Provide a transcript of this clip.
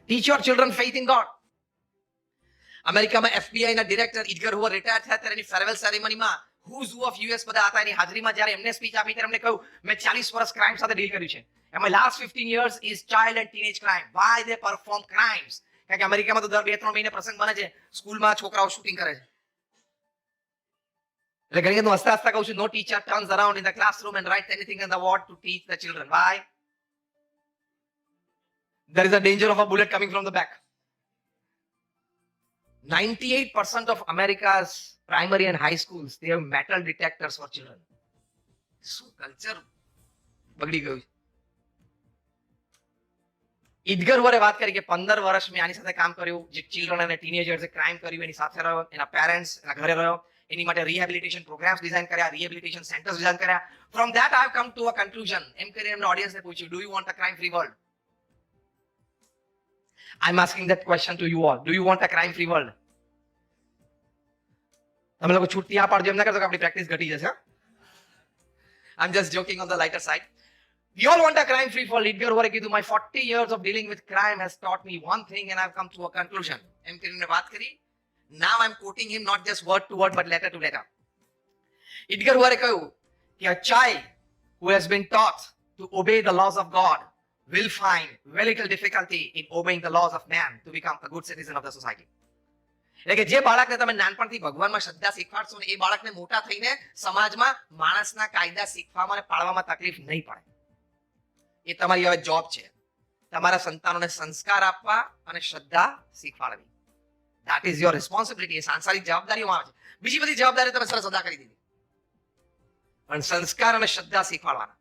Teach your children faith in God. અમેરિકામાં FBI ના director Edgar Hoover retire થયા ત્યારે એની ફેરવેલ સેરેમનીમાં હુઝ હુ ઓફ US બધા હતા. એની હાજરીમાં જ્યારે એમને સ્પીચ આપી ત્યારે એમને કહ્યું, મેં 40 વર્ષ ક્રાઇમ સાથે ડીલ કર્યું છે. એમાં last 15 years is child and teenage crime. Why they perform crimes? કારણ કે અમેરિકામાં તો દર 2-3 મહિને પ્રસંગ બને છે, સ્કૂલમાં છોકરાઓ શૂટિંગ કરે છે. એટલે ઘણી વખત હું હસતા હસતા કહું છું, no teacher turns around in the classroom and writes anything on the board to teach the children. Why? There is a danger of a bullet coming from the back. 98% of America's primary and high schools, they have metal detectors for children. શું culture બગડી ગયું છે. ઇડગર હુવરે વાત કરી કે 15 વર્ષ મેં આની સાથે કામ કર્યું, જે ચિલ્ડ્રન અને ટીનેજર્સે ક્રાઇમ કર્યું એની સાથે રહ્યો, એના પેરેન્ટ્સ એના ઘરે રહ્યો, એની માટે રિહેબિલિટેશન પ્રોગ્રામ્સ ડિઝાઇન કર્યા, રિહેબિલિટેશન સેન્ટર્સ ડિઝાઇન કર્યા. From that I have come to a conclusion. એમ કરીને એમના ઓડિયન્સને પૂછ્યું, do you want a crime free world? I'm asking that question to you all. Do you want a crime free world? તમે લોકો છૂટતી આ પાડજો એમ ના કરતો કે આપણી પ્રેક્ટિસ ઘટી જશે. I'm just joking on the lighter side. We all want a crime free world. ઇડગર હુવરે કીધું, my 40 years of dealing with crime has taught me one thing and I've come to a conclusion. એમ કરીને વાત કરી. Now I'm quoting him not just word to word but letter to letter. ઇડગર હુવરે કહ્યું કે a child who has been taught to obey the laws of God will find very little difficulty in obeying the laws of man to become a good citizen of the society. એટલે કે જે બાળકને તમે નાનપણથી ભગવાનમાં શ્રદ્ધા શીખવાડશો ને એ બાળકને મોટા થઈને સમાજમાં માણસના કાયદા શીખવામાં અને પાળવામાં તકલીફ નહીં પડે. એ તમારી હવે જોબ છે, તમારા સંતાનોને સંસ્કાર આપવા અને શ્રદ્ધા શીખવાડવી. That is your responsibility. એ સાંસારિક જવાબદારીઓમાં આવે છે. બીજી બધી જવાબદારી તમે સરસ અદા કરી દીધી, પણ સંસ્કાર અને શ્રદ્ધા શીખવાડવાના.